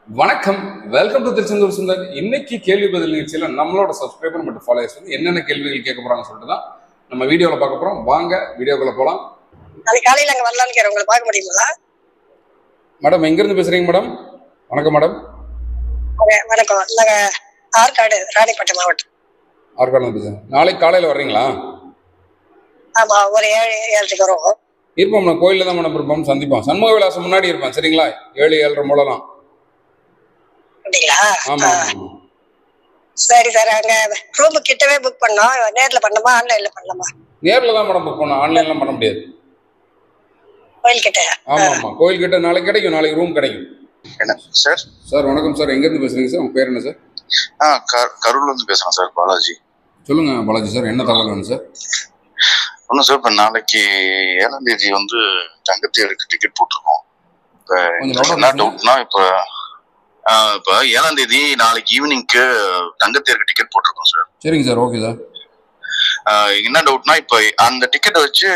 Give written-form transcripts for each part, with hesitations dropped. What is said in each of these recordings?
வணக்கம், welcome to Tiruchendur Sundar. இன்னைக்கு கேள்வி பதில் நிகழ்ச்சியில நம்மளோட சப்ஸ்கிரைபர் மற்றும் ஃபாலோவர்ஸ் வந்து என்னென்ன கேள்விகள் கேட்க போறாங்கன்னு சொல்லிட்டு தான் நம்ம வீடியோல பார்க்க போறோம். வாங்க வீடியோக்குள்ள போலாம். நாளைக்கு காலையில அங்க வரலான்னு கேட்க உங்களை பார்க்க முடியுங்களா? மேடம் எங்க இருந்து பேசுறீங்க மேடம்? வணக்கம் மேடம். வணக்கம், நாங்க ஆற்காடு, ராணிப்பேட்டை மாவட்டம். ஆற்காடு பேசுறேன். நாளைக்கு காலையில வர்றீங்களா? ஆமா, ஒரு 7:30 வரும். இருப்போம், நான் கோயில்ல தான் மேடம் இருப்போம், சந்திப்போம். சண்முக விலாசம் முன்னாடி இருப்பேன், சரிங்களா? 7-7:30 மூலலாம். அப்படிங்களா? ஆமா. சரி சார், அங்க ரூம் கிட்டவே புக் பண்ணோம். நேர்ல பண்ணலாமா ஆன்லைன்ல பண்ணலாமா? நேர்ல தான் மேடம் புக் பண்ணோம், ஆன்லைன்லாம் பண்ண முடியாது. கோயில் கிட்ட? ஆமா ஆமா, கோயில் கிட்ட நாளைக்கு கிடைக்கும், நாளைக்கு ரூம் கிடைக்கும். என்ன சார்? சார் வணக்கம் சார், எங்க இருந்து பேசுறீங்க சார்? உங்க பேர் என்ன சார்? கரூர்ல இருந்து பேசுறேன் சார், பாலாஜி. சொல்லுங்க பாலாஜி சார், என்ன தகவல் வேணும் சார்? ஒன்றும் சார், இப்போ நாளைக்கு 7ஆம் தேதி வந்து தங்கத்தேருக்கு டிக்கெட் போட்டிருக்கோம். இப்போ என்ன டவுட்னா, இப்போ 7ஆம் தேதி நாளைக்கு ஈவினிங்க்கு தங்கத்தேருக்கு டிக்கெட் போட்டிருக்கோம் சார். சரிங்க சார், ஓகே சார். என்ன டவுட்னா, இப்போ அந்த டிக்கெட் வச்சு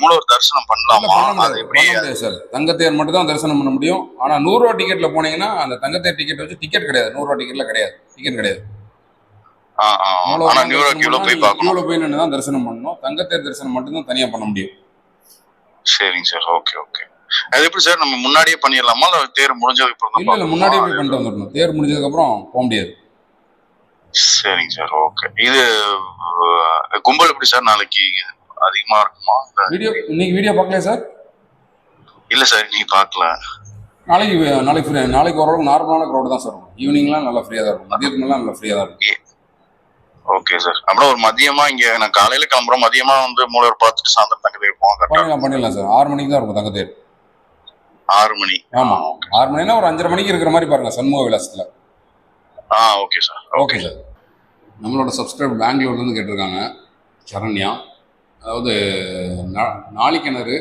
மூலவர் தரிசனம் பண்ணலாமா? அது எப்படி சார்? தங்கத்தேர் மட்டும் தான் தரிசனம் பண்ண முடியும். ஆனா 100 ரூபா டிக்கெட்ல போனீங்கன்னா அந்த தங்கத்தேர் டிக்கெட் வச்சு டிக்கெட் கிடையாது. 100 ரூபா டிக்கெட்ல கிடையாது, டிக்கெட் கிடையாது. ஆனா போய் நின்று தான் தரிசனம் பண்ணணும். தங்கத்தேர் தரிசனம் மட்டும் தான் தனியா பண்ண முடியும். சரிங்க சார், ஓகே ஓகே. அது எப்படி சார், நம்ம முன்னாடியே பண்ணிடலாமா இல்ல தேர் முடிஞ்சதுக்கு அப்புறம்? இல்ல, முன்னாடியே போய் பண்ணிட்டு வந்துடணும். தேர் முடிஞ்சதுக்கு அப்புறம் போக முடியாது. சரிங்க சார், ஓகே. இது கும்பல் எப்படி சார் நாளைக்கு அதிகமா இருக்குமா? இன்னைக்கு வீடியோ பார்க்கல சார்? இல்ல சார், நீ பார்க்கல. நாளைக்கு ஓரளவுக்கு நார்மலான க்ரௌட் தான் சார் இருக்கும். ஈவினிங்லாம் நல்லா ஃப்ரீயா தான் இருக்கும், மதியத்துக்குலாம் நல்லா ஃப்ரீயா தான் இருக்கும். Okay sir. அப்புறம் ஒரு மதியமா இங்க நான் காலையில கிளம்புறோம், மதியமா வந்து மூலவர் பார்த்துட்டு சாயந்தரம் தங்கத்தேர் போவோம். பண்ணிடலாம் சார். 6 மணிக்கு தான் இருக்கும் தங்கத்தேர். 6 மணி? ஆமா, 6 மணினா ஒரு 5:30 மணிக்கு இருக்கிற மாதிரி பாருங்க சண்முக விலாசத்துல. Okay sir, okay sir. நம்மளோட சப்ஸ்கிரைபர் பெங்களூர்ல இருந்து கேட்டிருக்காங்க, சரண்யா. அதாவது நாளிக்கிணறு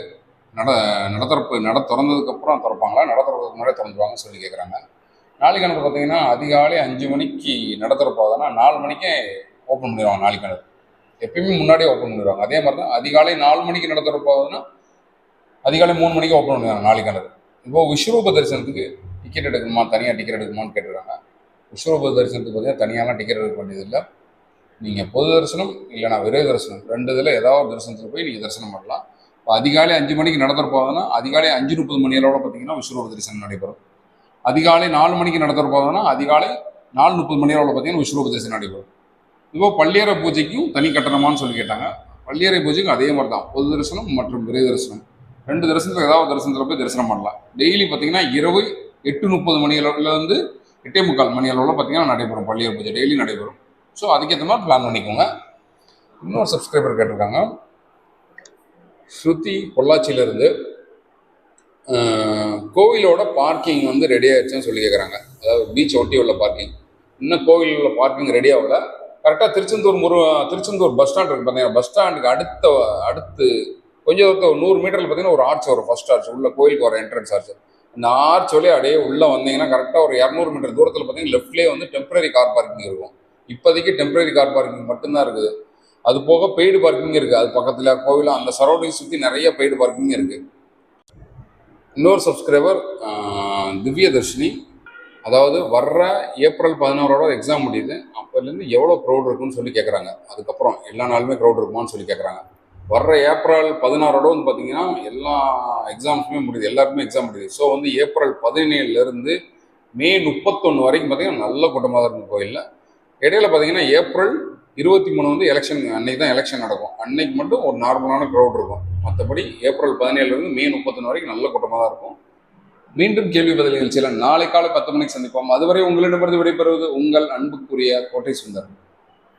நட திறந்ததுக்கு அப்புறம் திறப்பாங்களா, நட திறந்ததுக்கு முன்னாடி திறந்துருவாங்கன்னு சொல்லி கேட்குறாங்க. நாளிக்கிணறு பார்த்தீங்கன்னா அதிகாலை 5 மணிக்கு நட திறப்பாங்கன்னா 4 மணிக்கே ஓப்பன் பண்ணிடுவாங்க. நாளிக்கிணறு எப்பயுமே முன்னாடியே ஓப்பன் பண்ணிடுவாங்க. அதே மாதிரி தான் அதிகாலை 4 மணிக்கு நட திறப்பாங்கன்னா அதிகாலை 3 மணிக்கு ஓப்பன் பண்ணிடுவாங்க நாளிக்கிணறு. இப்போ விஸ்வரூப தரிசனத்துக்கு டிக்கெட் எடுக்கணுமா, தனியாக டிக்கெட் எடுக்கணுமான்னு கேட்டுருக்காங்க. விஸ்வரூப தரிசனத்துக்கு பார்த்தீங்கன்னா தனியாலாம் டிக்கெட் எடுக்க வேண்டியதில்லை. நீங்கள் பொது தரிசனம் இல்லைனா விரை தரிசனம், 2 இதில் ஏதாவது ஒரு தரிசனத்தில் போய் நீங்கள் தரிசனம் பண்ணலாம். இப்போ அதிகாலை 5 மணிக்கு நடத்துறப்போதுன்னா அதிகாலை 5:30 மணி அளவோட பார்த்தீங்கன்னா விஸ்வரூப தரிசனம் நடைபெறும். அதிகாலை 4 மணிக்கு நடத்துறப்போதுன்னா அதிகாலை 4:30 மணி அளவில் பார்த்தீங்கன்னா விஸ்வரூப தரிசனம் நடைபெறும். இப்போ பள்ளியறை பூஜைக்கும் தனி கட்டணமானு சொல்லி கேட்டாங்க. பள்ளியறை பூஜைக்கும் அதே மாதிரி தான், பொது தரிசனம் மற்றும் விரை தரிசனம் 2 தரிசனத்தில் ஏதாவது தரிசனத்தில் போய் தரிசனம் பண்ணலாம். டெய்லி பார்த்தீங்கன்னா இரவு 8:30 மணி அளவுலேருந்து 8:45 மணி அளவில் பார்த்தீங்கன்னா நடைபெறும் பள்ளியறை பூஜை, டெய்லி நடைபெறும். ஸோ அதுக்கேற்ற மாதிரி பிளான் பண்ணிக்கோங்க. இன்னொரு சப்ஸ்கிரைபர் கேட்டிருக்காங்க, ஸ்ருதி பொள்ளாச்சியிலேருந்து, கோவிலோட பார்க்கிங் வந்து ரெடி ஆயிடுச்சுன்னு சொல்லி கேட்குறாங்க. அதாவது பீச் ஒட்டி உள்ள பார்க்கிங், இன்னும் கோவில் உள்ள பார்க்கிங் ரெடி ஆகல. கரெக்டாக திருச்செந்தூர் பஸ் ஸ்டாண்ட் இருக்குது பார்த்தீங்கன்னா, பஸ் ஸ்டாண்டுக்கு அடுத்து கொஞ்சம் தூரத்தில் 100 மீட்டரில் பார்த்தீங்கன்னா ஒரு ஆர்ச் வரும், ஃபர்ஸ்ட் ஆர்ச், உள்ள கோயிலுக்கு வர என்ட்ரன்ஸ் ஆர்ச். இந்த ஆர்ச் வழியே அப்படியே உள்ளே வந்தீங்கன்னா கரெக்டாக ஒரு 200 மீட்டர் தூரத்தில் பார்த்தீங்கன்னா லெஃப்ட்லேயே வந்து டெம்பரரி கார் பார்க்கிங் இருக்கும். இப்போதைக்கு டெம்பரரி கார் பார்க்கிங் மட்டும்தான் இருக்குது. அது போக பெய்டு பார்க்கிங் இருக்குது. அது பக்கத்தில் கோவிலும் அந்த சரௌண்டிங் சுற்றி நிறைய பெய்டு பார்க்கிங் இருக்குது. இன்னொரு சப்ஸ்கிரைபர் திவ்யதர்ஷினி, அதாவது வர்ற ஏப்ரல் 16 எக்ஸாம் முடியுது, அப்போலேருந்து எவ்வளோ க்ரௌட் இருக்குன்னு சொல்லி கேட்குறாங்க. அதுக்கப்புறம் எல்லா நாளுமே க்ரௌட் இருக்குமான்னு சொல்லி கேட்குறாங்க. வர்ற ஏப்ரல் 16 வந்து பார்த்தீங்கன்னா எல்லா எக்ஸாம்ஸுமே முடியுது, எல்லாருக்குமே எக்ஸாம் முடியுது. ஸோ வந்து ஏப்ரல் 17 மே 31 வரைக்கும் பார்த்தீங்கன்னா நல்ல கூட்டமாக தான் இருக்கும் கோயிலில். இடையில பார்த்தீங்கன்னா ஏப்ரல் 23 வந்து எலெக்ஷன், அன்னைக்கு தான் எலெக்ஷன் நடக்கும். அன்னைக்கு மட்டும் ஒரு நார்மலான க்ரௌட் இருக்கும். மற்றபடி ஏப்ரல் 17 மே 31 வரைக்கும் நல்ல கூட்டமாக தான் இருக்கும். மீண்டும் கேள்வி பதில் நிகழ்ச்சியில் நாளை காலை 10 மணிக்கு சந்திப்போம். அதுவரை உங்களிடமிருந்து விடைபெறுவது உங்கள் அன்புக்குரிய கோட்டை சுந்தர்.